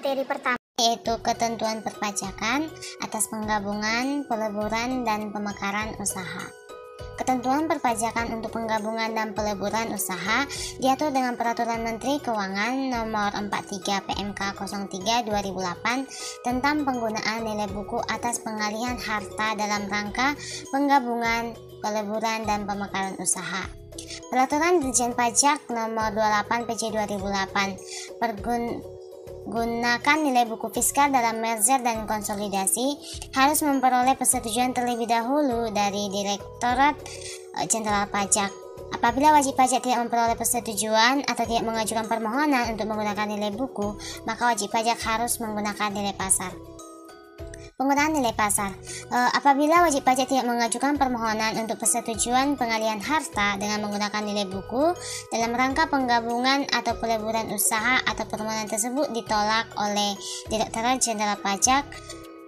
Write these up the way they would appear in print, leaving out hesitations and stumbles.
Materi pertama yaitu ketentuan perpajakan atas penggabungan, peleburan, dan pemekaran usaha. Ketentuan perpajakan untuk penggabungan dan peleburan usaha diatur dengan Peraturan Menteri Keuangan Nomor 43 PMK 03 2008 tentang penggunaan nilai buku atas pengalihan harta dalam rangka penggabungan, peleburan, dan pemekaran usaha. Peraturan Dirjen Pajak Nomor 28 PJ 2008 gunakan nilai buku fiskal dalam merger dan konsolidasi harus memperoleh persetujuan terlebih dahulu dari Direktorat Jenderal Pajak. Apabila wajib pajak tidak memperoleh persetujuan atau tidak mengajukan permohonan untuk menggunakan nilai buku, maka wajib pajak harus menggunakan nilai pasar. Penggunaan nilai pasar. Apabila wajib pajak tidak mengajukan permohonan untuk persetujuan pengalihan harta dengan menggunakan nilai buku dalam rangka penggabungan atau peleburan usaha atau permohonan tersebut ditolak oleh Direktorat Jenderal Pajak,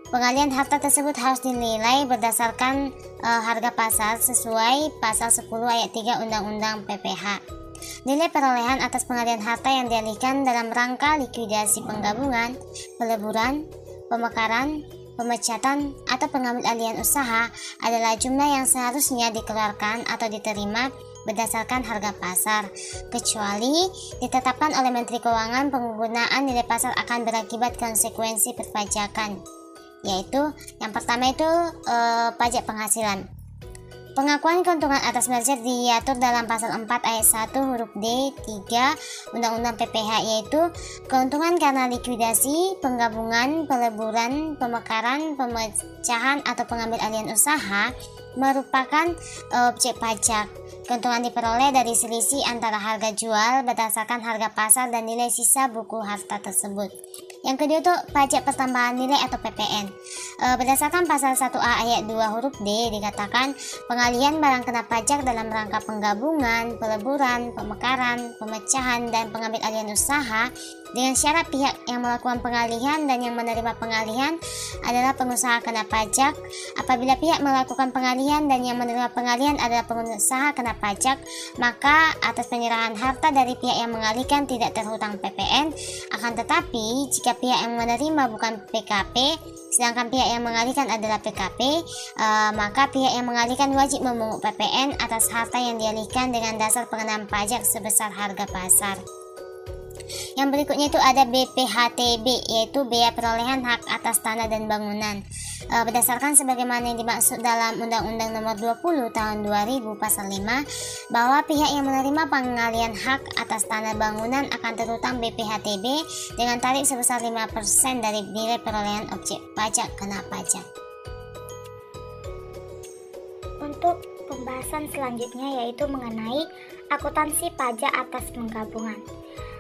pengalihan harta tersebut harus dinilai berdasarkan harga pasar sesuai pasal 10 ayat 3 Undang-Undang PPH. Nilai perolehan atas pengalihan harta yang dialihkan dalam rangka likuidasi penggabungan, peleburan, pemekaran, pemecatan, atau pengambil alihan usaha adalah jumlah yang seharusnya dikeluarkan atau diterima berdasarkan harga pasar, kecuali ditetapkan oleh Menteri Keuangan. Penggunaan nilai pasar akan berakibat konsekuensi perpajakan, yaitu yang pertama itu pajak penghasilan. Pengakuan keuntungan atas merger diatur dalam pasal 4 ayat 1 huruf D 3 Undang-Undang PPH, yaitu keuntungan karena likuidasi, penggabungan, peleburan, pemekaran, pemecahan, atau pengambil alihan usaha merupakan objek pajak. Keuntungan diperoleh dari selisih antara harga jual berdasarkan harga pasar dan nilai sisa buku harta tersebut. Yang kedua itu pajak pertambahan nilai atau PPN. Berdasarkan pasal 1A ayat 2 huruf D dikatakan pengalihan barang kena pajak dalam rangka penggabungan, peleburan, pemekaran, pemecahan, dan pengambil alihan usaha dengan syarat pihak yang melakukan pengalihan dan yang menerima pengalihan adalah pengusaha kena pajak. Apabila pihak melakukan pengalihan dan yang menerima pengalihan adalah pengusaha kena pajak, maka atas penyerahan harta dari pihak yang mengalihkan tidak terhutang PPN. Akan tetapi jika pihak yang menerima bukan PKP sedangkan pihak yang mengalihkan adalah PKP, maka pihak yang mengalihkan wajib memungut PPN atas harta yang dialihkan dengan dasar pengenaan pajak sebesar harga pasar. Yang berikutnya itu ada BPHTB, yaitu biaya perolehan hak atas tanah dan bangunan. Berdasarkan sebagaimana yang dimaksud dalam Undang-Undang Nomor 20 Tahun 2000 Pasal 5, bahwa pihak yang menerima pengalihan hak atas tanah bangunan akan terhutang BPHTB dengan tarif sebesar 5% dari nilai perolehan objek pajak kena pajak. Untuk pembahasan selanjutnya yaitu mengenai akuntansi pajak atas penggabungan.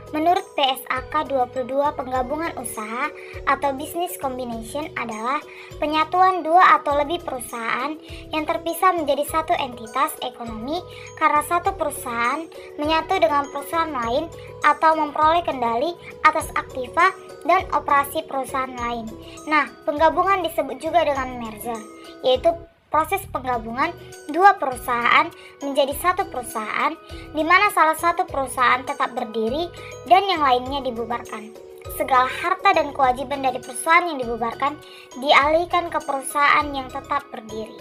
Menurut PSAK 22, penggabungan usaha atau business combination adalah penyatuan dua atau lebih perusahaan yang terpisah menjadi satu entitas ekonomi karena satu perusahaan menyatu dengan perusahaan lain atau memperoleh kendali atas aktiva dan operasi perusahaan lain. Nah, penggabungan disebut juga dengan merger, yaitu proses penggabungan dua perusahaan menjadi satu perusahaan di mana salah satu perusahaan tetap berdiri dan yang lainnya dibubarkan. Segala harta dan kewajiban dari perusahaan yang dibubarkan dialihkan ke perusahaan yang tetap berdiri.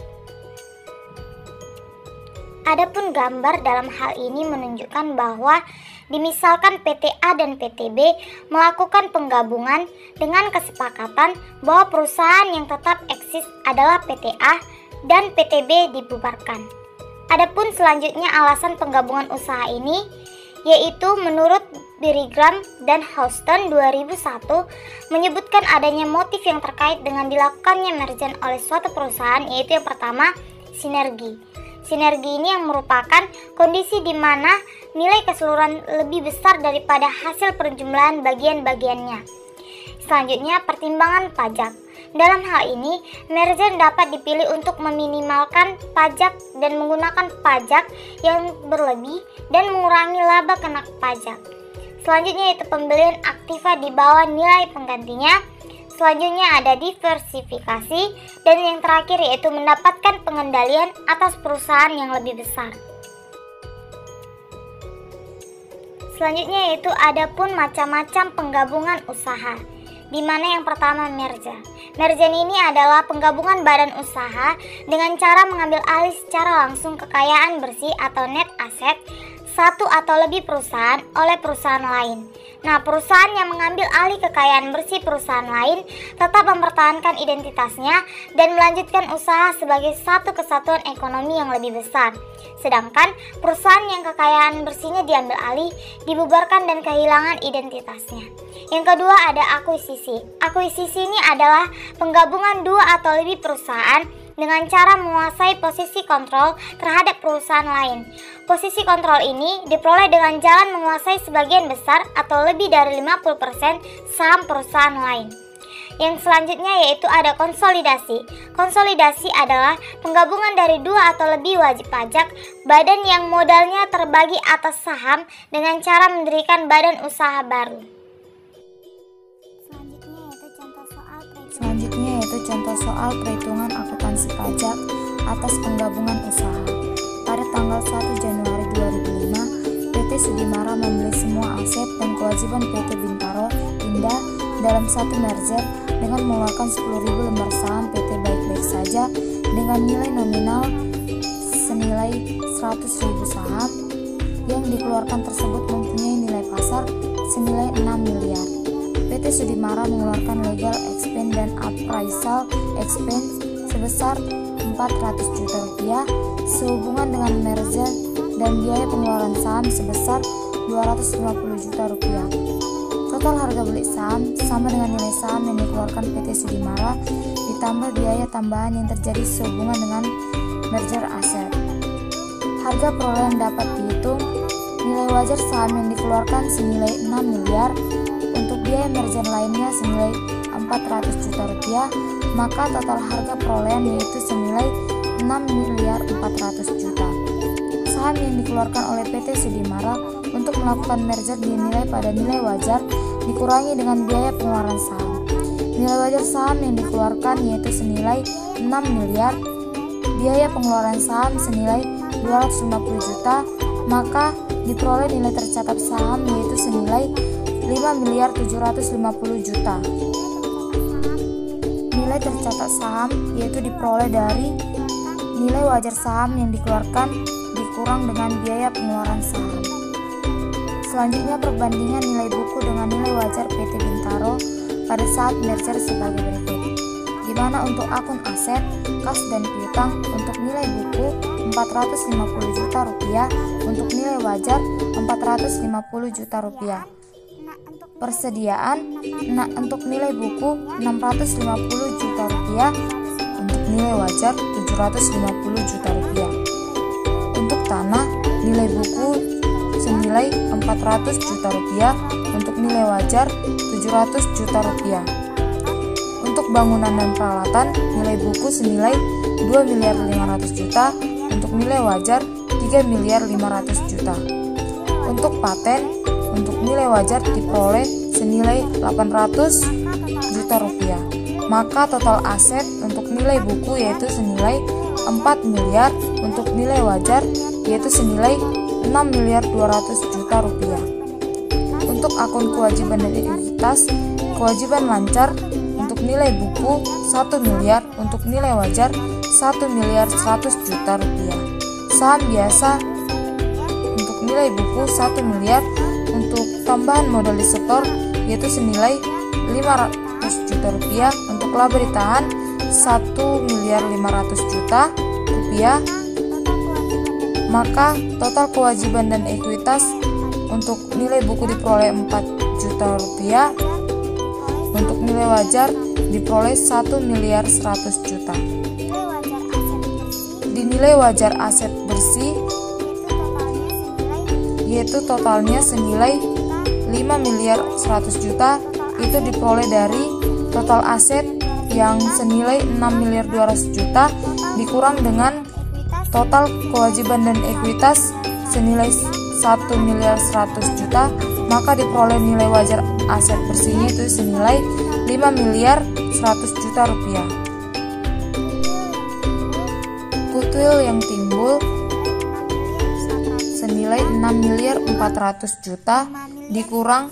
Adapun gambar dalam hal ini menunjukkan bahwa dimisalkan PT A dan PT B melakukan penggabungan dengan kesepakatan bahwa perusahaan yang tetap eksis adalah PT A dan PT B dibubarkan. Adapun selanjutnya alasan penggabungan usaha ini yaitu menurut Birigram dan Houston 2001 menyebutkan adanya motif yang terkait dengan dilakukannya merger oleh suatu perusahaan, yaitu yang pertama sinergi. Sinergi ini yang merupakan kondisi di mana nilai keseluruhan lebih besar daripada hasil perjumlahan bagian-bagiannya. Selanjutnya pertimbangan pajak. Dalam hal ini, merger dapat dipilih untuk meminimalkan pajak dan menggunakan pajak yang berlebih dan mengurangi laba kena pajak. Selanjutnya yaitu pembelian aktiva di bawah nilai penggantinya. Selanjutnya ada diversifikasi, dan yang terakhir yaitu mendapatkan pengendalian atas perusahaan yang lebih besar. Selanjutnya yaitu ada pun macam-macam penggabungan usaha. di mana yang pertama merger. Merger ini adalah penggabungan badan usaha dengan cara mengambil alih secara langsung kekayaan bersih atau net asset satu atau lebih perusahaan oleh perusahaan lain. Nah, perusahaan yang mengambil alih kekayaan bersih perusahaan lain tetap mempertahankan identitasnya dan melanjutkan usaha sebagai satu kesatuan ekonomi yang lebih besar. Sedangkan perusahaan yang kekayaan bersihnya diambil alih, dibubarkan dan kehilangan identitasnya. Yang kedua ada akuisisi. Akuisisi ini adalah penggabungan dua atau lebih perusahaan dengan cara menguasai posisi kontrol terhadap perusahaan lain. Posisi kontrol ini diperoleh dengan jalan menguasai sebagian besar atau lebih dari 50% saham perusahaan lain. Yang selanjutnya yaitu ada konsolidasi. Konsolidasi adalah penggabungan dari dua atau lebih wajib pajak badan yang modalnya terbagi atas saham dengan cara mendirikan badan usaha baru. Selanjutnya yaitu contoh soal perhitungan akuntansi pajak atas penggabungan usaha. Pada tanggal 1 Januari 2005, PT Sudimara membeli semua aset dan kewajiban PT Bintaro Indah dalam satu merger dengan mengeluarkan 10.000 lembar saham PT Baik-Baik Saja dengan nilai nominal senilai 100.000 saham. Yang dikeluarkan tersebut mempunyai nilai pasar senilai 6 miliar. PT Sudimara mengeluarkan legal expense dan appraisal expense sebesar 400 juta rupiah sehubungan dengan merger dan biaya pengeluaran saham sebesar 250 juta rupiah. Total harga beli saham sama dengan nilai saham yang dikeluarkan PT Sudimara ditambah biaya tambahan yang terjadi sehubungan dengan merger aset. Harga perolehan dapat dihitung. Nilai wajar saham yang dikeluarkan senilai 6 miliar. Untuk biaya merger lainnya senilai 400 juta rupiah, maka total harga perolehan yaitu senilai 6 miliar 400 juta. Saham yang dikeluarkan oleh PT Sudimara untuk melakukan merger dinilai pada nilai wajar dikurangi dengan biaya pengeluaran saham. Nilai wajar saham yang dikeluarkan yaitu senilai 6 miliar, biaya pengeluaran saham senilai 250 juta, maka diperoleh nilai tercatat saham yaitu senilai 5 miliar 750 juta. Nilai tercatat saham yaitu diperoleh dari nilai wajar saham yang dikeluarkan dikurang dengan biaya pengeluaran saham. Selanjutnya perbandingan nilai buku dengan nilai wajar PT Bintaro pada saat merger sebagai berikut. Di mana untuk akun aset, kas dan piutang untuk nilai buku 450 juta rupiah, untuk nilai wajar 450 juta rupiah. Persediaan untuk nilai buku 650 juta rupiah, untuk nilai wajar 750 juta rupiah. Untuk tanah, nilai buku senilai 400 juta rupiah, untuk nilai wajar 700 juta rupiah. Untuk bangunan dan peralatan, nilai buku senilai 2 miliar 500 juta, untuk nilai wajar 3 miliar 500 juta. Untuk paten, untuk nilai wajar diperoleh senilai 800 juta rupiah. Maka total aset untuk nilai buku yaitu senilai 4 miliar, untuk nilai wajar yaitu senilai 6 miliar 200 juta rupiah. Untuk akun kewajiban dan ekuitas, kewajiban lancar untuk nilai buku 1 miliar, untuk nilai wajar 1 miliar 100 juta rupiah. Saham biasa untuk nilai buku 1 miliar, untuk tambahan modal disetor yaitu senilai 500 juta rupiah, untuk laba ditahan 1 miliar 500 juta rupiah. Maka total kewajiban dan ekuitas untuk nilai buku diperoleh 4 juta rupiah, untuk nilai wajar diperoleh 1 miliar 100 juta. Di nilai wajar aset bersih yaitu totalnya senilai 5 miliar 100 juta, itu diperoleh dari total aset yang senilai 6 miliar 200 juta dikurang dengan total kewajiban dan ekuitas senilai 1 miliar 100 juta, maka diperoleh nilai wajar aset bersihnya itu senilai 5 miliar 100 juta rupiah. Goodwill yang timbul senilai 6 miliar 400 juta dikurang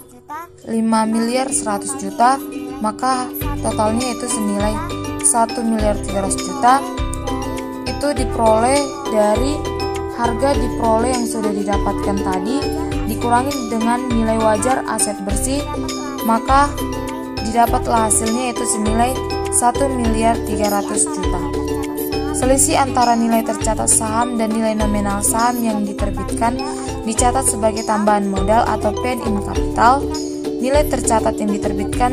5 miliar 100 juta, maka totalnya itu senilai 1.300.000.000. Itu diperoleh dari harga diperoleh yang sudah didapatkan tadi dikurangi dengan nilai wajar aset bersih, maka didapatlah hasilnya yaitu senilai 1.300.000.000. Selisih antara nilai tercatat saham dan nilai nominal saham yang diterbitkan dicatat sebagai tambahan modal atau paid in capital. Nilai tercatat yang diterbitkan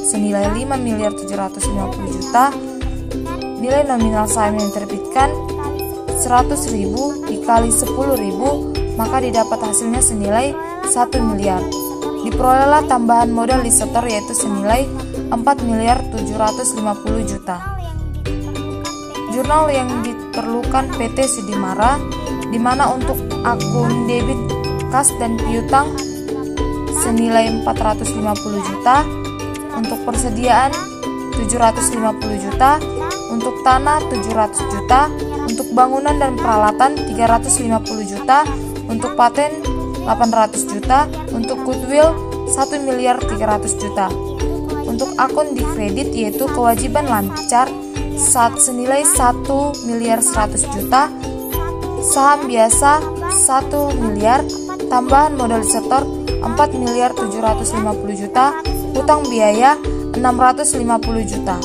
senilai 5.750.000.000. Nilai nominal saham yang diterbitkan 100.000 dikali 10.000, maka didapat hasilnya senilai 1 miliar. Diperolehlah tambahan modal di setor yaitu senilai 4.750.000.000. Jurnal yang diperlukan PT Sudimara, di mana untuk akun debit kas dan piutang senilai 450 juta, untuk persediaan 750 juta, untuk tanah 700 juta, untuk bangunan dan peralatan 350 juta, untuk paten 800 juta, untuk goodwill 1.300.000.000. Untuk akun di kredit yaitu kewajiban lancar senilai 1.100.000.000, saham biasa 1 miliar, tambahan modal setor 4.750.000.000, utang biaya 650 juta.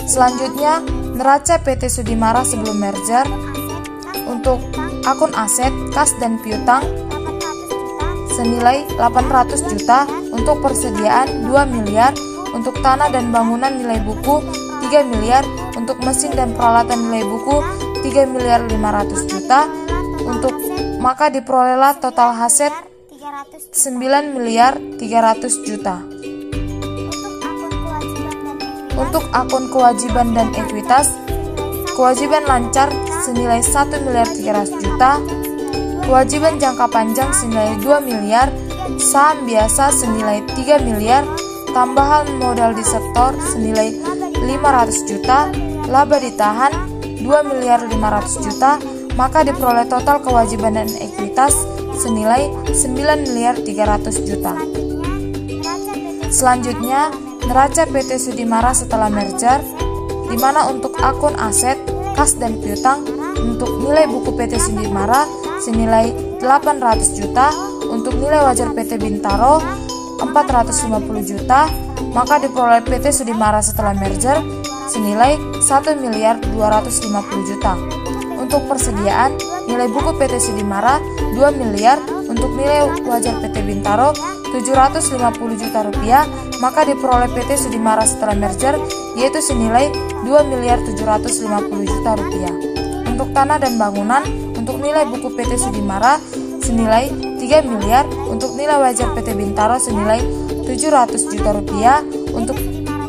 Selanjutnya, neraca PT Sudimara sebelum merger. Untuk akun aset, kas dan piutang senilai 800 juta, untuk persediaan 2 miliar, untuk tanah dan bangunan nilai buku 3 miliar, untuk mesin dan peralatan nilai buku 3.500.000.000, untuk maka diperolehlah total aset 9.300.000.000. Untuk akun kewajiban dan ekuitas, kewajiban lancar senilai 1.300.000.000, kewajiban jangka panjang senilai 2 miliar, saham biasa senilai 3 miliar, tambahan modal di setor senilai 500 juta, laba ditahan 2.500.000.000, maka diperoleh total kewajiban dan ekuitas senilai 9.300.000.000. Selanjutnya, neraca PT Sudimara setelah merger, di mana untuk akun aset, kas dan piutang untuk nilai buku PT Sudimara senilai 800 juta, untuk nilai wajar PT Bintaro 450 juta, maka diperoleh PT Sudimara setelah merger senilai 1.250.000.000. Untuk persediaan, nilai buku PT Sudimara 2 miliar, untuk nilai wajar PT Bintaro 750 juta rupiah, maka diperoleh PT Sudimara setelah merger yaitu senilai 2.750 juta rupiah. Untuk tanah dan bangunan, untuk nilai buku PT Sudimara senilai 3 miliar, untuk nilai wajar PT Bintaro senilai 700 juta rupiah, untuk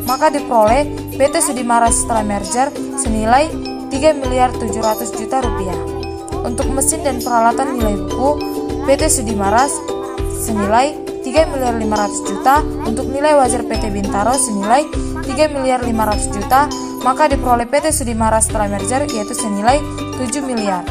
maka diperoleh PT Sudimara setelah merger senilai 3.700.000.000 rupiah. Untuk mesin dan peralatan nilai buku PT Sudimara senilai 3.500.000.000, untuk nilai wajar PT Bintaro senilai 3.500.000.000, maka diperoleh PT Sudimara setelah merger yaitu senilai 7 miliar.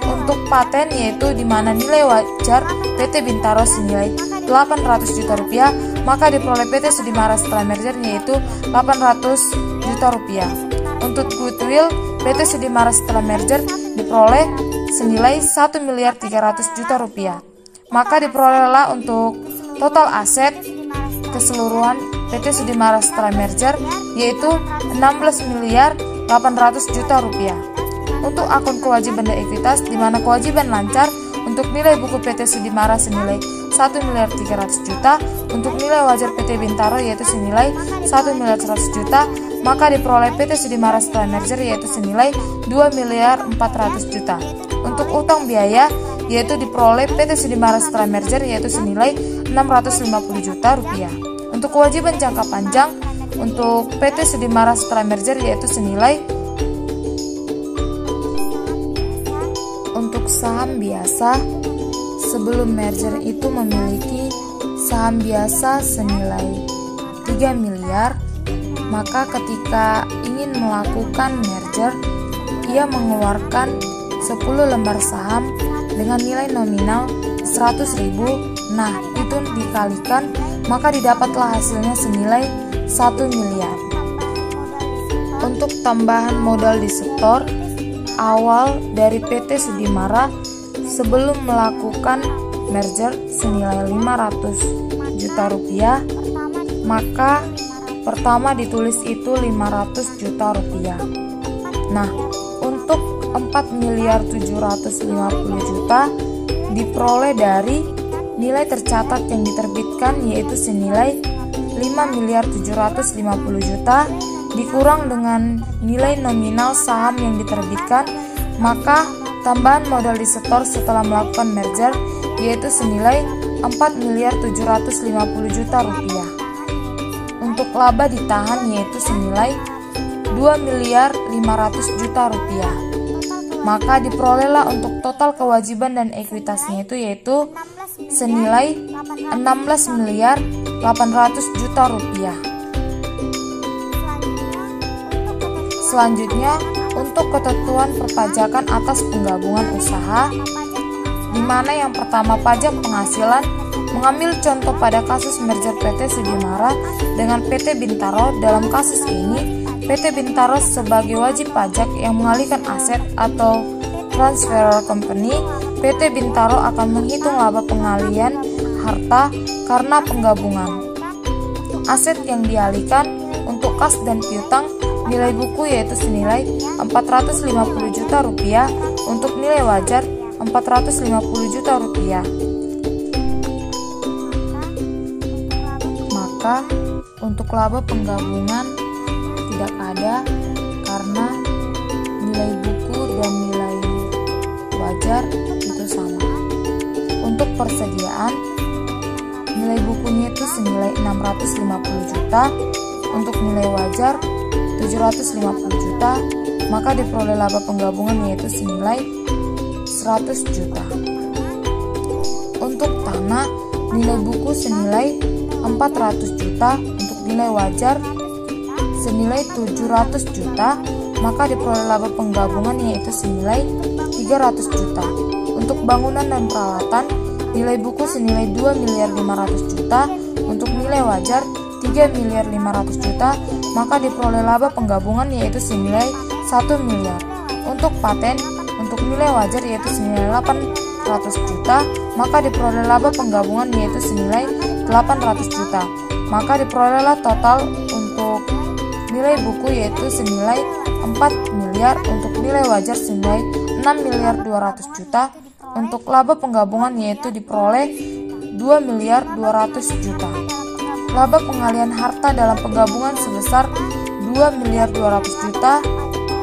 Untuk paten yaitu di mana nilai wajar PT Bintaro senilai 800 juta rupiah, maka diperoleh PT Sudimara setelah merger yaitu 800 juta rupiah. Untuk goodwill PT Sudimara setelah merger diperoleh senilai 1.300.000.000 rupiah. Maka diperolehlah untuk total aset keseluruhan PT Sudimara setelah merger yaitu 16.800.000.000 rupiah. Untuk akun kewajiban dan ekuitas, di mana kewajiban lancar untuk nilai buku PT Sudimara senilai 1.300.000.000, untuk nilai wajar PT Bintaro yaitu senilai 1.100.000.000, maka diperoleh PT Sudimara setelah merger yaitu senilai 2.400.000.000. Untuk utang biaya yaitu diperoleh PT Sudimara setelah merger yaitu senilai 650 juta rupiah. Untuk kewajiban jangka panjang untuk PT Sudimara setelah merger yaitu senilai untuk saham biasa sebelum merger itu memiliki saham biasa senilai 3 miliar, maka ketika ingin melakukan merger ia mengeluarkan 10 lembar saham dengan nilai nominal 100.000. Nah, itu dikalikan maka didapatlah hasilnya senilai 1 miliar. Untuk tambahan modal disetor awal dari PT Sudimara sebelum melakukan merger senilai 500 juta rupiah, maka pertama ditulis itu 500 juta rupiah. Nah, untuk 4.750.000.000 juta diperoleh dari nilai tercatat yang diterbitkan, yaitu senilai 5.750.000.000 juta dikurang dengan nilai nominal saham yang diterbitkan, maka tambahan modal disetor setelah melakukan merger yaitu senilai 4.750.000.000 juta rupiah. Untuk laba ditahan yaitu senilai 2.500.000.000 juta rupiah. Maka diperolehlah untuk total kewajiban dan ekuitasnya yaitu senilai 16.800.000.000 juta rupiah. Selanjutnya, untuk ketentuan perpajakan atas penggabungan usaha, di mana yang pertama pajak penghasilan, mengambil contoh pada kasus merger PT Sudimara dengan PT Bintaro. Dalam kasus ini, PT Bintaro sebagai wajib pajak yang mengalihkan aset atau transfer company, PT Bintaro akan menghitung laba pengalihan harta karena penggabungan. Aset yang dialihkan untuk kas dan piutang nilai buku yaitu senilai 450 juta rupiah, untuk nilai wajar 450 juta rupiah. Maka untuk laba penggabungan tidak ada karena nilai buku dan nilai wajar itu sama. Untuk persediaan, nilai bukunya itu senilai 650 juta, untuk nilai wajar 750 juta, maka diperoleh laba penggabungan yaitu senilai 100 juta. Untuk tanah, nilai buku senilai 400 juta, untuk nilai wajar senilai 700 juta, maka diperoleh laba penggabungan yaitu senilai 300 juta. Untuk bangunan dan peralatan, nilai buku senilai 2.500.000.000 juta, untuk nilai wajar 3.500.000.000 juta, maka diperoleh laba penggabungan yaitu senilai 1 miliar. Untuk paten, untuk nilai wajar yaitu senilai 800 juta, maka diperoleh laba penggabungan yaitu senilai 800 juta. Maka diperolehlah total untuk nilai buku yaitu senilai 4 miliar, untuk nilai wajar senilai 6.200.000.000 juta. Untuk laba penggabungan yaitu diperoleh 2.200.000.000 juta. Laba pengalihan harta dalam penggabungan sebesar 2.200.000.000 juta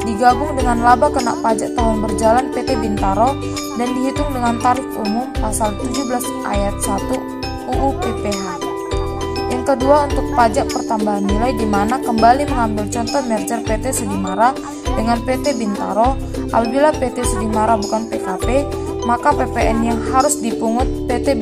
digabung dengan laba kena pajak tahun berjalan PT Bintaro dan dihitung dengan tarif umum pasal 17 ayat 1 UU PPH. Yang kedua, untuk pajak pertambahan nilai, di mana kembali mengambil contoh merger PT Sudimara dengan PT Bintaro. Apabila PT Sudimara bukan PKP, maka PPN yang harus dipungut PT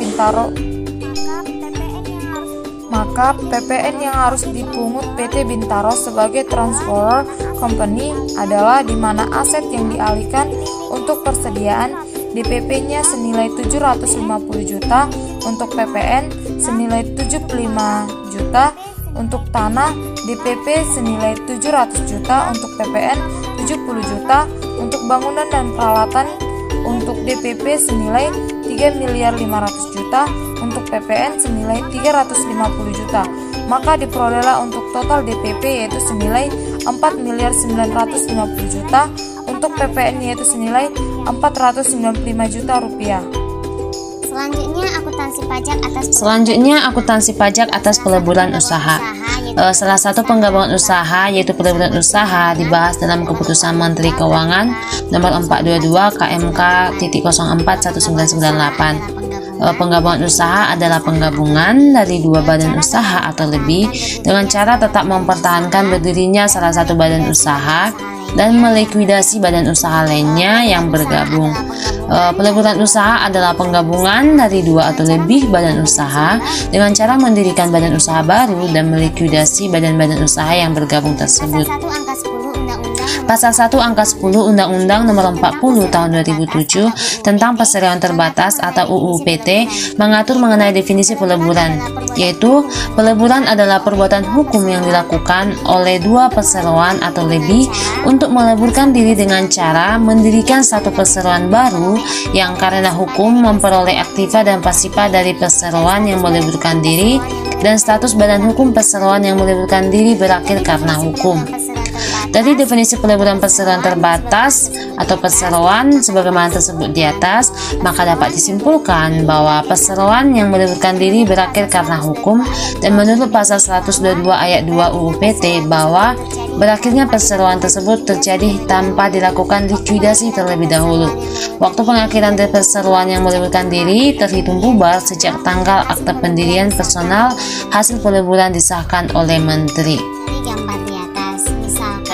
Bintaro sebagai transfer company adalah di mana aset yang dialihkan untuk persediaan DPP-nya senilai 750 juta, untuk PPN senilai 75 juta, untuk tanah DPP senilai 700 juta, untuk PPN 70 juta, untuk bangunan dan peralatan untuk DPP senilai 3.500.000.000 juta, untuk PPN senilai 350 juta. Maka diperolehlah untuk total DPP yaitu senilai 4.950.000.000 juta, untuk PPN yaitu senilai 495 juta rupiah. Selanjutnya akuntansi pajak atas peleburan usaha. Salah satu penggabungan usaha yaitu peleburan usaha dibahas dalam Keputusan Menteri Keuangan Nomor 422 KMK.041998. Penggabungan usaha adalah penggabungan dari dua badan usaha atau lebih dengan cara tetap mempertahankan berdirinya salah satu badan usaha dan melikuidasi badan usaha lainnya yang bergabung. Peleburan usaha adalah penggabungan dari dua atau lebih badan usaha dengan cara mendirikan badan usaha baru dan melikuidasi badan-badan usaha yang bergabung tersebut. Pasal 1 Angka 10 Undang-Undang Nomor 40 Tahun 2007 tentang Perseroan Terbatas atau UU PT mengatur mengenai definisi peleburan, yaitu peleburan adalah perbuatan hukum yang dilakukan oleh dua perseroan atau lebih untuk meleburkan diri dengan cara mendirikan satu perseroan baru yang karena hukum memperoleh aktiva dan pasifa dari perseroan yang meleburkan diri, dan status badan hukum perseroan yang meleburkan diri berakhir karena hukum. Dari definisi peleburan perseroan terbatas atau perseroan sebagaimana tersebut di atas, maka dapat disimpulkan bahwa perseroan yang meleburkan diri berakhir karena hukum, dan menurut pasal 122 ayat 2 UU PT bahwa berakhirnya perseroan tersebut terjadi tanpa dilakukan likuidasi terlebih dahulu. Waktu pengakhiran dari perseroan yang meleburkan diri terhitung bubar sejak tanggal akte pendirian personal hasil peleburan disahkan oleh Menteri.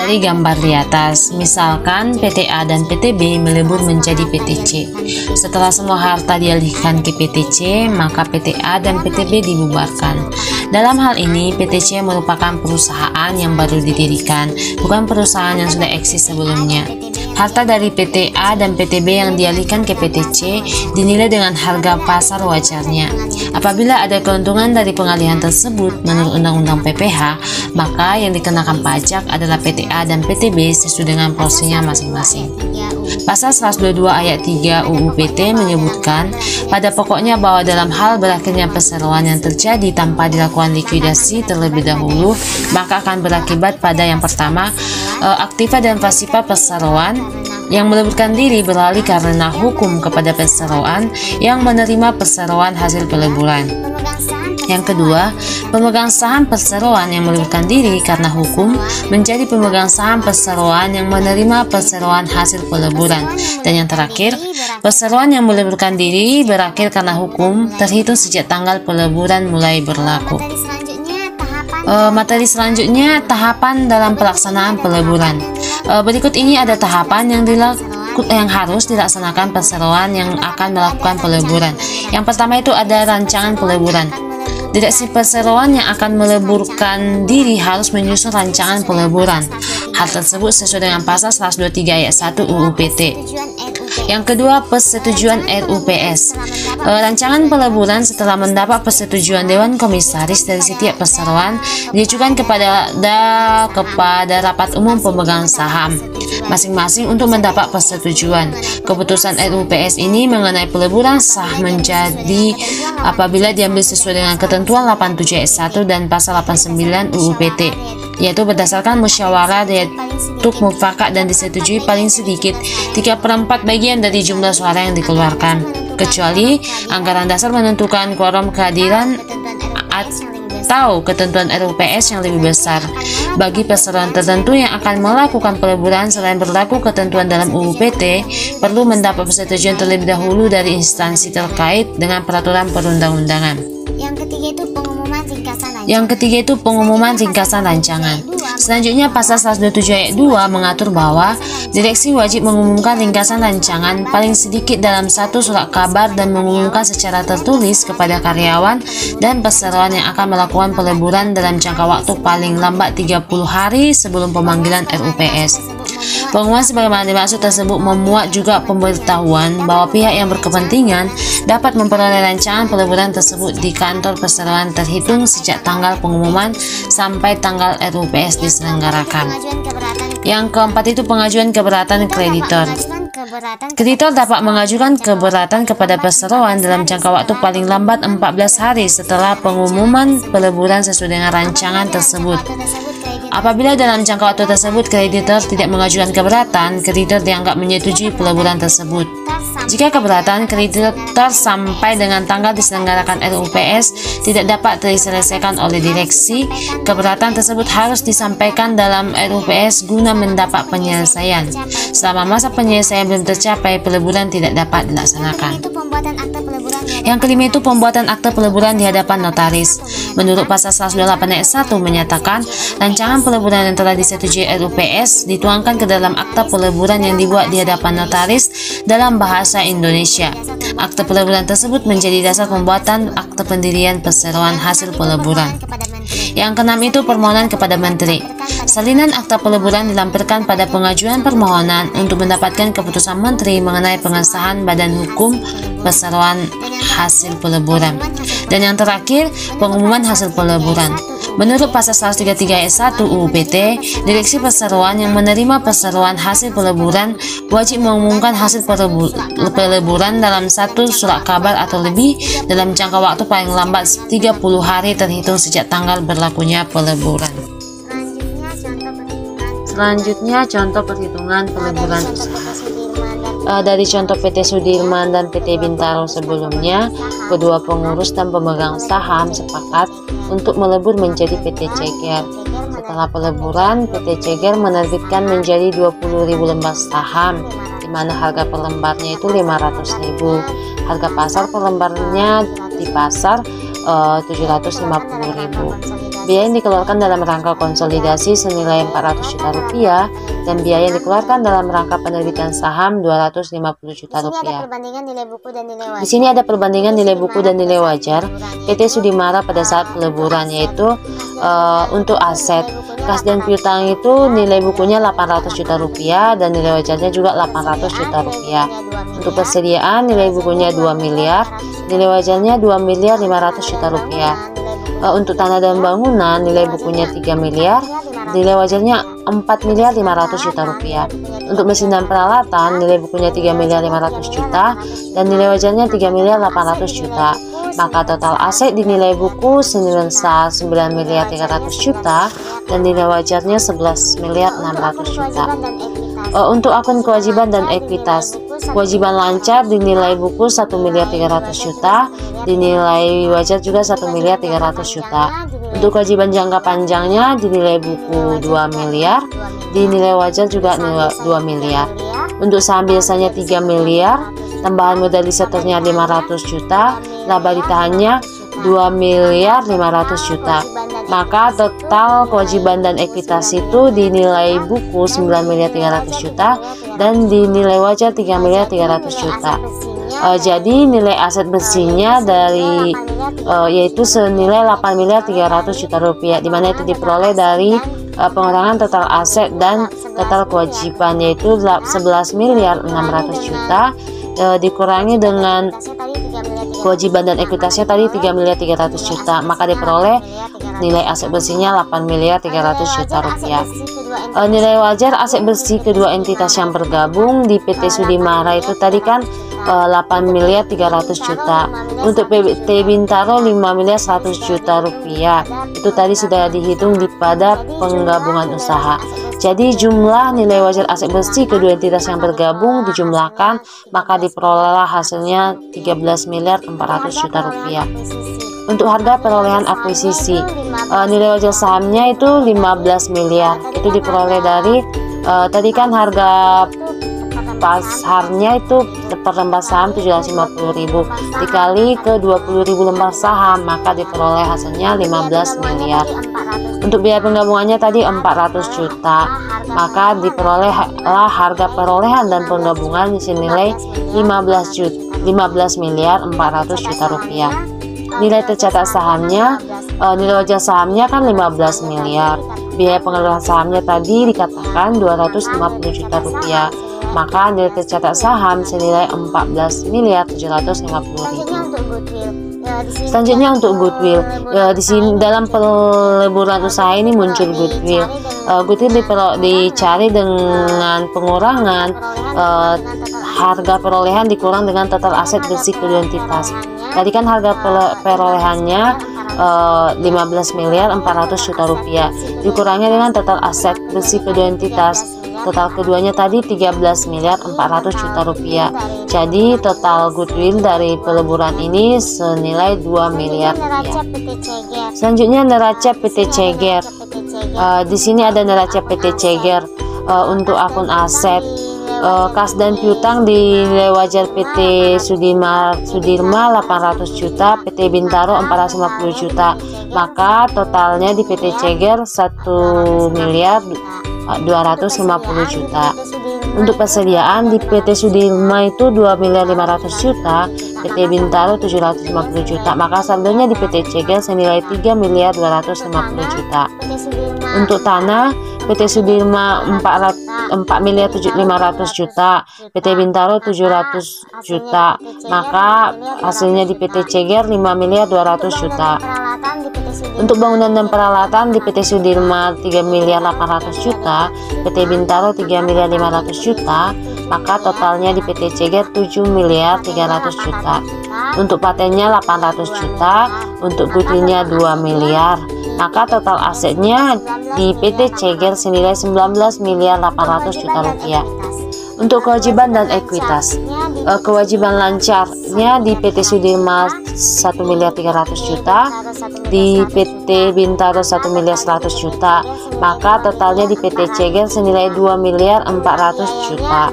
Dari gambar di atas, misalkan PTA dan PTB melebur menjadi PTC. Setelah semua harta dialihkan ke PTC, maka PTA dan PTB dibubarkan. Dalam hal ini, PTC merupakan perusahaan yang baru didirikan, bukan perusahaan yang sudah eksis sebelumnya. Harta dari PTA dan PTB yang dialihkan ke PTC dinilai dengan harga pasar wajarnya. Apabila ada keuntungan dari pengalihan tersebut menurut Undang-Undang PPH, maka yang dikenakan pajak adalah PTA dan PTB sesuai dengan porsinya masing-masing. Pasal 122 ayat 3 UU PT menyebutkan pada pokoknya bahwa dalam hal berakhirnya perseroan yang terjadi tanpa dilakukan likuidasi terlebih dahulu, maka akan berakibat pada yang pertama, aktiva dan pasifa perseroan yang meleburkan diri beralih karena hukum kepada perseroan yang menerima perseroan hasil peleburan. Yang kedua, pemegang saham perseroan yang meleburkan diri karena hukum menjadi pemegang saham perseroan yang menerima perseroan hasil peleburan. Dan yang terakhir, perseroan yang meleburkan diri berakhir karena hukum terhitung sejak tanggal peleburan mulai berlaku. Materi selanjutnya, tahapan dalam pelaksanaan peleburan. Berikut ini ada tahapan yang harus dilaksanakan perseroan yang akan melakukan peleburan. Yang pertama itu ada rancangan peleburan. Direksi perseroan yang akan meleburkan diri harus menyusun rancangan peleburan. Hal tersebut sesuai dengan pasal 123 ayat 1 UU PT. Yang kedua, persetujuan RUPS. Rancangan peleburan setelah mendapat persetujuan Dewan Komisaris dari setiap perseroan diajukan kepada rapat umum pemegang saham masing-masing untuk mendapat persetujuan. Keputusan RUPS ini mengenai peleburan sah menjadi apabila diambil sesuai dengan ketentuan 87 ayat 1 dan pasal 89 UU PT, yaitu berdasarkan musyawarah untuk mufakat dan disetujui paling sedikit 3/4 bagian dari jumlah suara yang dikeluarkan, kecuali anggaran dasar menentukan quorum kehadiran atau ketentuan RUPS yang lebih besar. Bagi perseroan tertentu yang akan melakukan peleburan, selain berlaku ketentuan dalam UU PT, perlu mendapat persetujuan terlebih dahulu dari instansi terkait dengan peraturan perundang-undangan. Yang ketiga itu pengumuman ringkasan rancangan. Selanjutnya pasal 127 ayat 2 mengatur bahwa direksi wajib mengumumkan ringkasan rancangan paling sedikit dalam satu surat kabar dan mengumumkan secara tertulis kepada karyawan dan perseroan yang akan melakukan peleburan dalam jangka waktu paling lambat 30 hari sebelum pemanggilan RUPS. Pengumuman sebagaimana dimaksud tersebut memuat juga pemberitahuan bahwa pihak yang berkepentingan dapat memperoleh rancangan peleburan tersebut di kantor perseroan terhitung sejak tanggal pengumuman sampai tanggal RUPS diselenggarakan. Yang keempat itu pengajuan keberatan kreditor. Kreditor dapat mengajukan keberatan kepada perseroan dalam jangka waktu paling lambat 14 hari setelah pengumuman peleburan sesuai dengan rancangan tersebut. Apabila dalam jangka waktu tersebut kreditor tidak mengajukan keberatan, kreditor dianggap menyetujui peleburan tersebut. Jika keberatan kreditor sampai dengan tanggal diselenggarakan RUPS tidak dapat diselesaikan oleh direksi, keberatan tersebut harus disampaikan dalam RUPS guna mendapat penyelesaian. Selama masa penyelesaian belum tercapai, peleburan tidak dapat dilaksanakan. Yang kelima itu pembuatan akte peleburan di hadapan notaris. Menurut pasal 128 ayat 1 menyatakan, rancangan peleburan yang telah disetujui RUPS dituangkan ke dalam akte peleburan yang dibuat di hadapan notaris dalam bahasa Indonesia. Akte peleburan tersebut menjadi dasar pembuatan akte pendirian perseroan hasil peleburan. Yang keenam itu permohonan kepada Menteri. Salinan akta peleburan dilampirkan pada pengajuan permohonan untuk mendapatkan keputusan Menteri mengenai pengesahan Badan Hukum Perseroan hasil peleburan. Dan yang terakhir, pengumuman hasil peleburan. Menurut pasal 133 ayat 1 UU PT, Direksi Perseroan yang menerima perseroan hasil peleburan wajib mengumumkan hasil peleburan dalam satu surat kabar atau lebih dalam jangka waktu paling lambat 30 hari terhitung sejak tanggal berlakunya peleburan. Selanjutnya contoh perhitungan peleburan usaha. Dari contoh PT Sudirman dan PT Bintaro sebelumnya, kedua pengurus dan pemegang saham sepakat untuk melebur menjadi PT Ceger. Setelah peleburan, PT Ceger menerbitkan menjadi 20.000 lembar saham, di mana harga per lembarnya itu 500.000. Harga pasar per lembarnya di pasar 750.000. Biaya yang dikeluarkan dalam rangka konsolidasi senilai 400 juta rupiah dan biaya yang dikeluarkan dalam rangka penerbitan saham 250 juta rupiah. Di sini ada perbandingan nilai buku dan nilai wajar PT Sudimara pada saat peleburan, yaitu untuk aset kas dan piutang itu nilai bukunya 800 juta rupiah dan nilai wajarnya juga 800 juta rupiah. Untuk persediaan nilai bukunya 2 miliar, nilai wajarnya 2 miliar 500 juta rupiah. Untuk tanah dan bangunan nilai bukunya 3 miliar, nilai wajarnya 4 miliar 500 juta rupiah. Untuk mesin dan peralatan nilai bukunya 3 miliar 500 juta dan nilai wajarnya 3 miliar 800 juta. Maka total aset dinilai buku senilai 9 miliar 300 juta dan nilai wajarnya 11 miliar 600 juta. Untuk akun kewajiban dan ekuitas, kewajiban lancar dinilai buku 1 miliar 300 juta, dinilai wajar juga 1 miliar 300 juta. Untuk kewajiban jangka panjangnya dinilai buku 2 miliar, dinilai wajar juga 2 miliar. Untuk saham biasanya 3 miliar, tambahan modal disetornya 500 juta, laba ditahannya 2 miliar 500 juta. Maka total kewajiban dan ekuitas itu dinilai buku 9 miliar 300 juta dan dinilai wajar 3 miliar 300 juta. Jadi nilai aset bersihnya dari yaitu senilai 8 miliar 300 juta rupiah, di mana itu diperoleh dari pengurangan total aset dan total kewajiban, yaitu 11 miliar 600 juta dikurangi dengan kewajiban dan ekuitasnya tadi 3 miliar 300 juta, maka diperoleh nilai aset bersihnya 8 miliar 300 juta rupiah. Nilai wajar aset bersih kedua entitas yang bergabung di PT Sudimara itu tadi kan 8 miliar 300 juta. Untuk PT Bintaro 5 miliar 100 juta rupiah. Itu tadi sudah dihitung pada penggabungan usaha. Jadi jumlah nilai wajar aset bersih kedua entitas yang bergabung dijumlahkan, maka diperolehlah hasilnya 13 miliar 400 juta rupiah. Untuk harga perolehan akuisisi, nilai wajar sahamnya itu 15 miliar. Itu diperoleh dari tadi kan harga pasarnya itu per lembar saham 750.000 dikali ke 20.000 lembar saham, maka diperoleh hasilnya 15 miliar. Untuk biaya penggabungannya tadi 400 juta, maka diperolehlah harga perolehan dan penggabungan senilai 15 miliar 400 juta rupiah. Nilai tercatat sahamnya, nilai wajar sahamnya kan 15 miliar. Biaya pengeluaran sahamnya tadi dikatakan 250 juta rupiah. Maka nilai tercatat saham senilai 14 miliar 750.000. Selanjutnya untuk goodwill, di sini dalam peleburan usaha ini muncul goodwill. Goodwill dicari dengan pengurangan harga perolehan dikurang dengan total aset bersih kedua entitas. Tadi kan harga perolehannya 15 miliar 400 juta rupiah dikurangi dengan total aset bersih kedua entitas. Total keduanya tadi 13 miliar 400 juta rupiah. Jadi total goodwill dari peleburan ini senilai 2 miliar rupiah. Selanjutnya neraca PT Ceger. Di sini ada neraca PT Ceger untuk akun aset. Kas dan piutang di nilai wajar PT Sudirma 800 juta, PT Bintaro 450 juta. Maka totalnya di PT Ceger 1 miliar 250 juta. Untuk persediaan di PT Sudirma itu 2 miliar 500 juta, PT Bintaro 750 juta. Maka saldonya di PT Ceger senilai 3 miliar 250 juta. Untuk tanah PT Sudirma 4.500.000 juta, PT Bintaro 700 juta, maka hasilnya di PT Ceger 5.200.000 juta. Untuk bangunan dan peralatan di PT Sudirma 3.800.000 juta, PT Bintaro 3.500.000 juta, maka totalnya di PT Ceger 7.300.000 juta. Untuk patennya 800 juta, untuk goodwillnya 2 miliar. Maka total asetnya di PT Ceger senilai 19.800.000 juta rupiah. Untuk kewajiban dan ekuitas, kewajiban lancarnya di PT Sudirma 1.300.000 juta, di PT Bintaro 1.100.000 juta, maka totalnya di PT Ceger senilai 2.400.000 juta.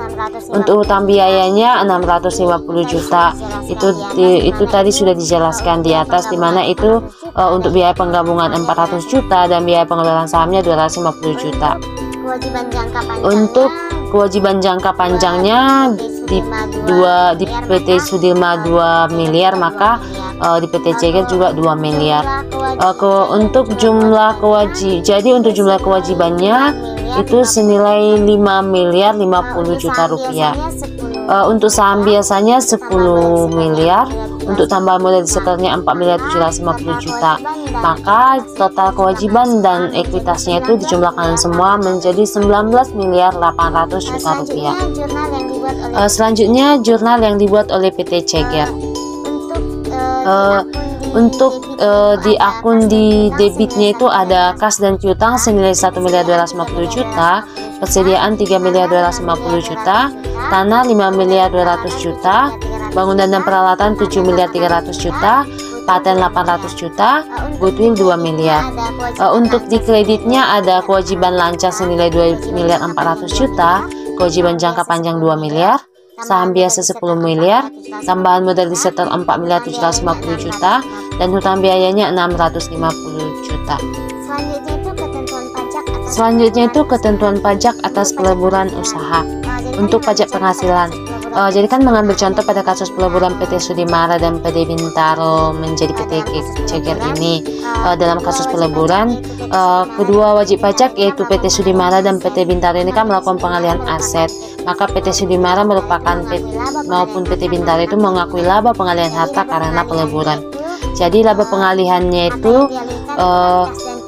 Untuk utang biayanya 650 juta. Itu tadi sudah dijelaskan di atas, dimana itu untuk biaya penggabungan 400 juta dan biaya pengeluaran sahamnya 250 juta. Untuk kewajiban jangka panjangnya di PT Sudirma 2 miliar, maka di PT Ceger juga 2 miliar. Untuk jumlah kewajibannya itu senilai 5.050 juta rupiah. Untuk saham biasanya 10 miliar, untuk tambahan modal disetornya 4.750 juta. Maka total kewajiban dan ekuitasnya itu dijumlahkan semua menjadi 19.800.000 juta rupiah. Selanjutnya jurnal yang dibuat oleh PT Ceger. Untuk di akun di debitnya itu ada kas dan piutang senilai 1.250 juta, persediaan 3.250 juta, tanah 5.200 juta, bangunan dan peralatan 7.300 juta, paten 800 juta, goodwill 2 miliar. Untuk di kreditnya ada kewajiban lancar senilai 2.400 juta, kewajiban jangka panjang 2 miliar, saham biasa 10 miliar, tambahan modal disetor 4.750 juta, dan hutang biayanya 650 juta. Selanjutnya itu ketentuan pajak atas peleburan usaha. Untuk pajak penghasilan, jadi kan mengambil contoh pada kasus peleburan PT Sudimara dan PT Bintaro menjadi PT Ceger ini. Dalam kasus peleburan, kedua wajib pajak yaitu PT Sudimara dan PT Bintaro ini kan melakukan pengalihan aset. Maka PT Sudimara maupun PT Bintaro itu mengakui laba pengalihan harta karena peleburan. Jadi laba pengalihannya itu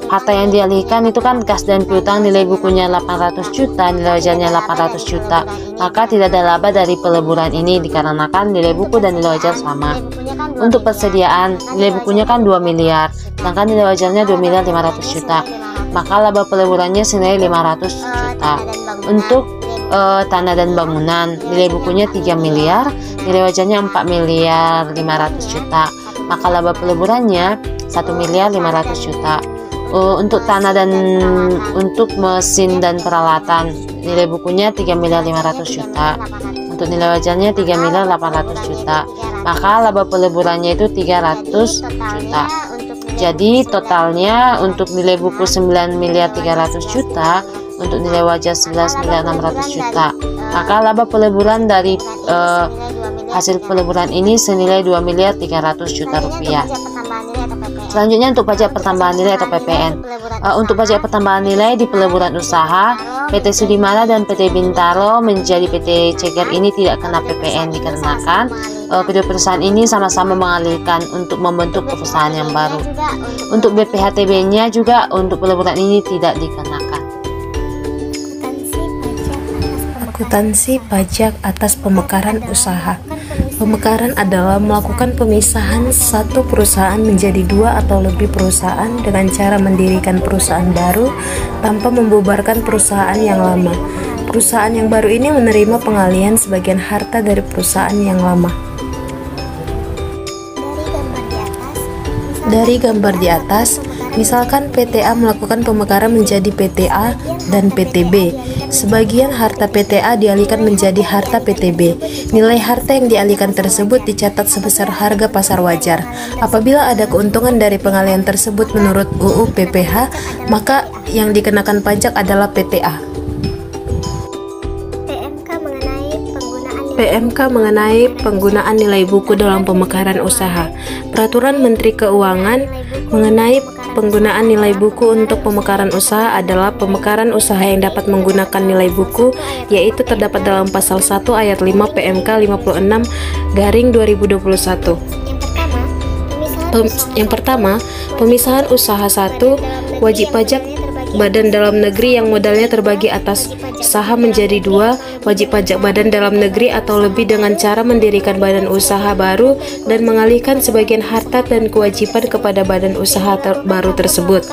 harta yang dialihkan itu kan kas dan piutang, nilai bukunya 800 juta, nilai wajarnya 800 juta. Maka tidak ada laba dari peleburan ini dikarenakan nilai buku dan nilai wajar sama. Untuk persediaan, nilai bukunya kan 2 miliar, sedangkan nilai wajarnya 2.500.000 juta. Maka laba peleburannya senilai 500 juta. Untuk tanah dan bangunan, nilai bukunya 3 miliar, nilai wajarnya 4.500.000 juta. Maka laba peleburannya 1.500.000 juta. Untuk tanah dan untuk mesin dan peralatan, nilai bukunya 3.500.000 juta. Untuk nilai wajarnya 3.800.000 juta. Maka laba peleburannya itu 300 juta. Jadi totalnya untuk nilai buku 9.300.000 juta, untuk nilai wajar 11.600.000 juta. Maka laba peleburan dari hasil peleburan ini senilai 2.300.000 juta rupiah. Selanjutnya untuk pajak pertambahan nilai atau PPN. Untuk pajak pertambahan nilai di peleburan usaha, PT Sudimara dan PT Bintaro menjadi PT Ceger ini tidak kena PPN dikarenakan kedua perusahaan ini sama-sama mengalihkan untuk membentuk perusahaan yang baru. Untuk BPHTB-nya juga untuk peleburan ini tidak dikenakan. Akuntansi pajak atas pemekaran usaha. Pemekaran adalah melakukan pemisahan satu perusahaan menjadi dua atau lebih perusahaan dengan cara mendirikan perusahaan baru tanpa membubarkan perusahaan yang lama. Perusahaan yang baru ini menerima pengalihan sebagian harta dari perusahaan yang lama. Dari gambar di atas, misalkan PTA melakukan pemekaran menjadi PTA dan PTB. Sebagian harta PTA dialihkan menjadi harta PTB. Nilai harta yang dialihkan tersebut dicatat sebesar harga pasar wajar. Apabila ada keuntungan dari pengalihan tersebut menurut UU PPH, maka yang dikenakan pajak adalah PTA. PMK mengenai penggunaan nilai buku dalam pemekaran usaha. Peraturan Menteri Keuangan mengenai penggunaan nilai buku untuk pemekaran usaha adalah pemekaran usaha yang dapat menggunakan nilai buku, yaitu terdapat dalam pasal 1 ayat 5 PMK 56/2021. Yang pertama, pemisahan usaha 1, wajib pajak badan dalam negeri yang modalnya terbagi atas saham menjadi 2, wajib pajak badan dalam negeri atau lebih dengan cara mendirikan badan usaha baru dan mengalihkan sebagian harta dan kewajiban kepada badan usaha baru tersebut,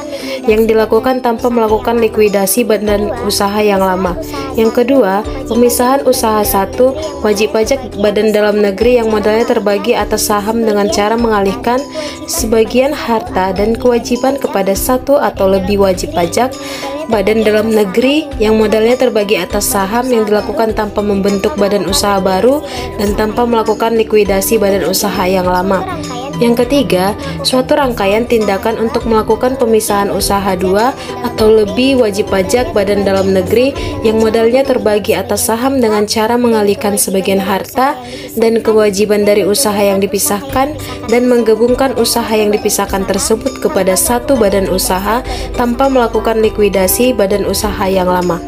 yang dilakukan tanpa melakukan likuidasi badan usaha yang lama. Yang kedua, pemisahan usaha 1, wajib pajak badan dalam negeri yang modalnya terbagi atas saham dengan cara mengalihkan sebagian harta dan kewajiban kepada satu atau lebih wajib pajak badan dalam negeri yang modalnya terbagi atas saham, yang dilakukan tanpa membentuk badan usaha baru dan tanpa melakukan likuidasi badan usaha yang lama. Yang ketiga, suatu rangkaian tindakan untuk melakukan pemisahan usaha 2 atau lebih wajib pajak badan dalam negeri yang modalnya terbagi atas saham dengan cara mengalihkan sebagian harta dan kewajiban dari usaha yang dipisahkan dan menggabungkan usaha yang dipisahkan tersebut kepada satu badan usaha tanpa melakukan likuidasi badan usaha yang lama.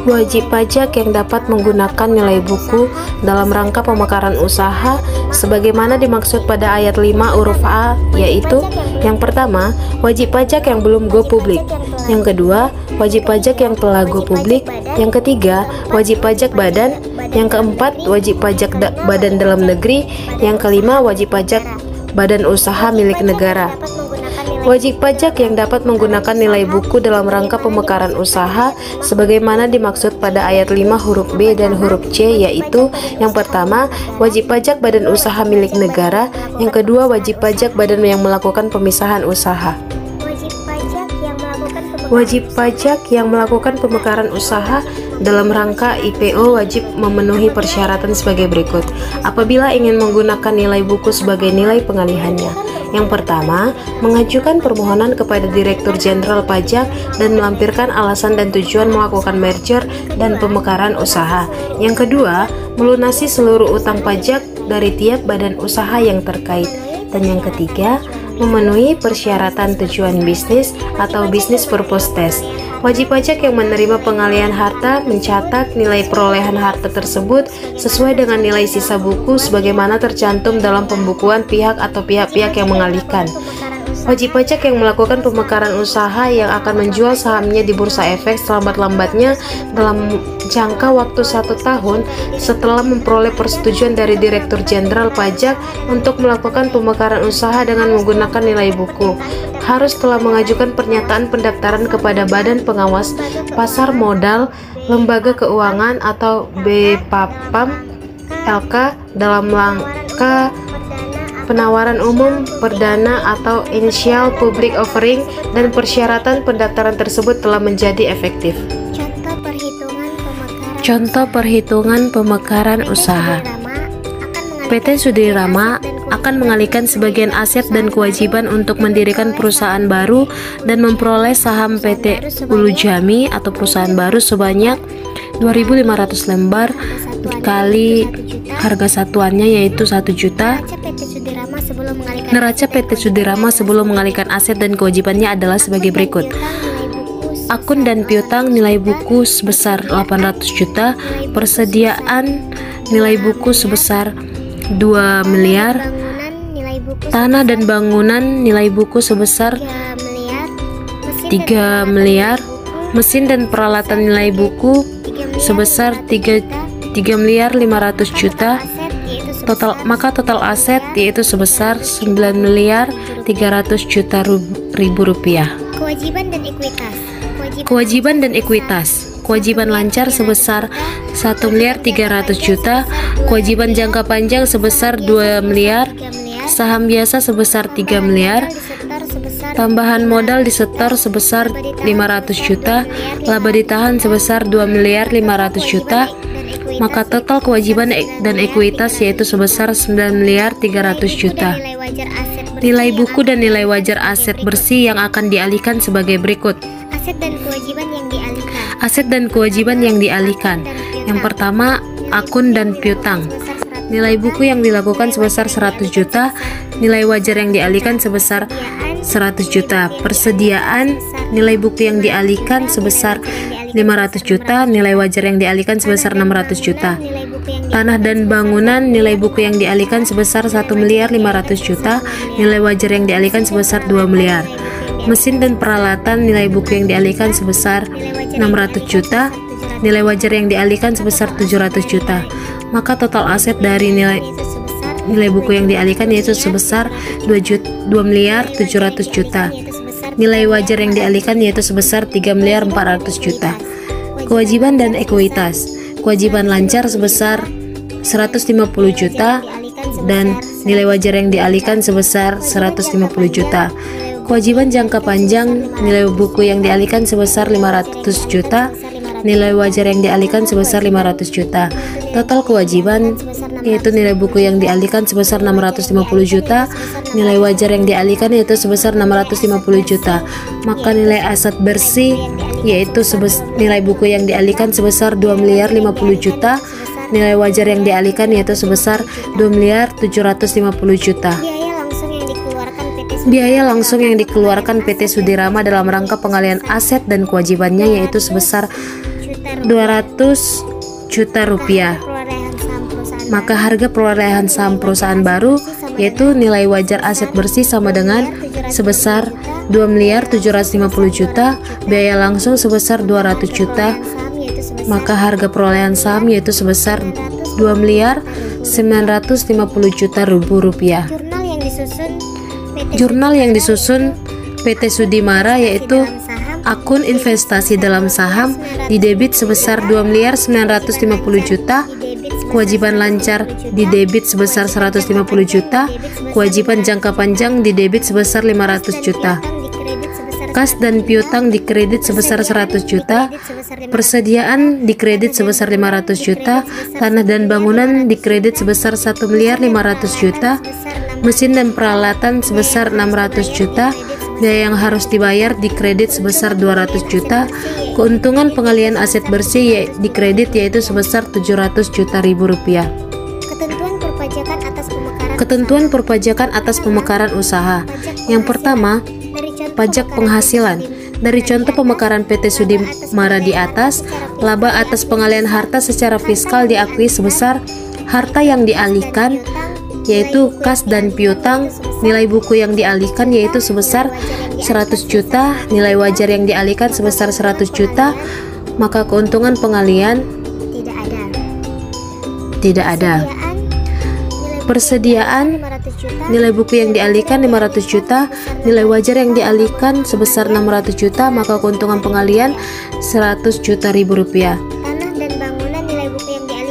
Wajib pajak yang dapat menggunakan nilai buku dalam rangka pemekaran usaha sebagaimana dimaksud pada ayat 5 huruf A, yaitu yang pertama, wajib pajak yang belum go publik, yang kedua, wajib pajak yang telah go publik, yang ketiga, wajib pajak badan, yang keempat, wajib pajak badan dalam negeri, yang kelima, wajib pajak badan usaha milik negara. Wajib pajak yang dapat menggunakan nilai buku dalam rangka pemekaran usaha sebagaimana dimaksud pada ayat 5 huruf B dan huruf C, yaitu yang pertama, wajib pajak badan usaha milik negara, yang kedua, wajib pajak badan yang melakukan pemisahan usaha. Wajib pajak yang melakukan pemekaran usaha dalam rangka IPO wajib memenuhi persyaratan sebagai berikut apabila ingin menggunakan nilai buku sebagai nilai pengalihannya. Yang pertama, mengajukan permohonan kepada Direktur Jenderal Pajak dan melampirkan alasan dan tujuan melakukan merger dan pemekaran usaha. Yang kedua, melunasi seluruh utang pajak dari tiap badan usaha yang terkait. Dan yang ketiga, memenuhi persyaratan tujuan bisnis atau business purpose test. Wajib pajak yang menerima pengalihan harta mencatat nilai perolehan harta tersebut sesuai dengan nilai sisa buku sebagaimana tercantum dalam pembukuan pihak atau pihak-pihak yang mengalihkan. Wajib pajak yang melakukan pemekaran usaha yang akan menjual sahamnya di Bursa Efek selambat-lambatnya dalam jangka waktu 1 tahun setelah memperoleh persetujuan dari Direktur Jenderal Pajak untuk melakukan pemekaran usaha dengan menggunakan nilai buku, harus telah mengajukan pernyataan pendaftaran kepada Badan Pengawas Pasar Modal, Lembaga Keuangan atau BPAPAM LK dalam rangka penawaran umum perdana atau initial public offering, dan persyaratan pendaftaran tersebut telah menjadi efektif. Contoh perhitungan pemekaran usaha. PT Sudirama akan mengalihkan sebagian aset dan kewajiban untuk mendirikan perusahaan baru dan memperoleh saham PT Ulu Jami atau perusahaan baru sebanyak 2.500 lembar kali harga satuannya yaitu 1 juta. Neraca PT Sudirama sebelum mengalihkan aset dan kewajibannya adalah sebagai berikut. Akun dan piutang nilai buku sebesar 800 juta, persediaan nilai buku sebesar 2 miliar, tanah dan bangunan nilai buku sebesar 3 miliar, mesin dan peralatan nilai buku sebesar 3 miliar 500 juta. Maka total aset yaitu sebesar 9 miliar 300 juta rupiah. Kewajiban dan ekuitas. Kewajiban lancar sebesar 1 miliar 300 juta, kewajiban jangka panjang sebesar 2 miliar, saham biasa sebesar 3 miliar, tambahan modal disetor sebesar 500 juta, laba ditahan sebesar 2 miliar 500 juta. Maka total kewajiban dan ekuitas yaitu sebesar 9 miliar 300 juta. Nilai buku dan nilai wajar aset bersih yang akan dialihkan sebagai berikut. Aset dan kewajiban yang dialihkan. Yang pertama, akun dan piutang. nilai buku yang dilakukan sebesar 100 juta, nilai wajar yang dialihkan sebesar 100 juta. Persediaan, nilai buku yang dialihkan sebesar 500 juta, nilai wajar yang dialihkan sebesar 600 juta. Tanah dan bangunan, nilai buku yang dialihkan sebesar 1.500.000.000 juta, nilai wajar yang dialihkan sebesar 2 miliar. Mesin dan peralatan, nilai buku yang dialihkan sebesar 600 juta, nilai wajar yang dialihkan sebesar 700 juta. Maka total aset dari nilai buku yang dialihkan yaitu sebesar 2.700.000.000 juta. Nilai wajar yang dialihkan yaitu sebesar 3.400.000.000 juta. Kewajiban dan ekuitas. Kewajiban lancar sebesar 150 juta dan nilai wajar yang dialihkan sebesar 150 juta. Kewajiban jangka panjang, nilai buku yang dialihkan sebesar 500 juta, nilai wajar yang dialihkan sebesar 500 juta. Total kewajiban yaitu nilai buku yang dialihkan sebesar 650 juta, nilai wajar yang dialihkan yaitu sebesar 650 juta. Maka nilai aset bersih yaitu nilai buku yang dialihkan sebesar 2.050.000 juta, nilai wajar yang dialihkan yaitu sebesar 2.750.000 juta. Biaya langsung yang dikeluarkan PT Sudirama dalam rangka pengalihan aset dan kewajibannya yaitu sebesar 200 juta rupiah. Maka harga perolehan saham perusahaan baru yaitu nilai wajar aset bersih sama dengan sebesar 2.750.000 juta, biaya langsung sebesar 200 juta. Maka harga perolehan saham yaitu sebesar 2.950.000 juta rupiah. Jurnal yang disusun PT Sudimara yaitu akun investasi dalam saham didebit sebesar 2.950.000 juta, kewajiban lancar didebit sebesar 150 juta, kewajiban jangka panjang didebit sebesar 500 juta. Kas dan piutang dikredit sebesar 100 juta, persediaan dikredit sebesar 500 juta, tanah dan bangunan dikredit sebesar 1.500.000 juta, mesin dan peralatan sebesar 600 juta, biaya yang harus dibayar dikredit sebesar 200 juta, keuntungan pengalihan aset bersih dikredit yaitu sebesar 700 juta rupiah. Ketentuan perpajakan atas pemekaran usaha. Yang pertama, pajak penghasilan. Dari contoh pemekaran PT Sudimara di atas, laba atas pengalihan harta secara fiskal diakui sebesar harta yang dialihkan yaitu kas dan piutang, nilai buku yang dialihkan yaitu sebesar 100 juta, nilai wajar yang dialihkan sebesar 100 juta, maka keuntungan pengalihan tidak ada. Persediaan, nilai buku yang dialihkan 500 juta, nilai wajar yang dialihkan sebesar 600 juta, maka keuntungan pengalihan 100 juta rupiah.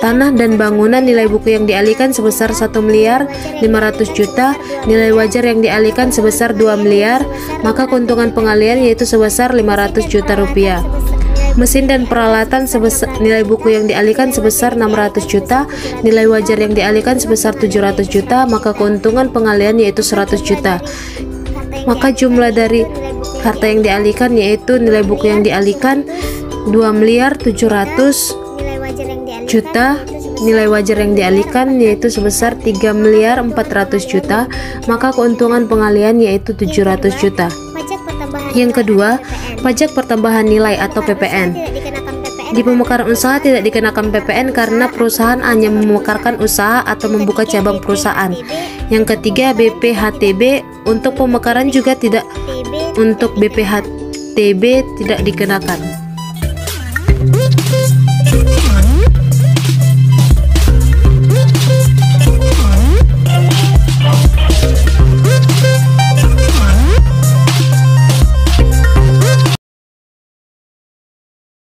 Tanah dan bangunan nilai buku yang dialihkan sebesar 1.500.000 juta, nilai wajar yang dialihkan sebesar 2 miliar, maka keuntungan pengalihan yaitu sebesar 500 juta rupiah. Mesin dan peralatan nilai buku yang dialihkan sebesar 600 juta, nilai wajar yang dialihkan sebesar 700 juta, maka keuntungan pengalihan yaitu 100 juta. Maka jumlah dari harta yang dialihkan yaitu nilai buku yang dialihkan 2.700.000 juta, nilai wajar yang dialihkan yaitu sebesar 3.400.000 juta, maka keuntungan pengalihan yaitu 700 juta. Yang kedua, pajak pertambahan nilai atau PPN. Di pemekaran usaha tidak dikenakan PPN karena perusahaan hanya memekarkan usaha atau membuka cabang perusahaan. Yang ketiga, BPHTB. Untuk pemekaran juga tidak, untuk BPHTB tidak dikenakan.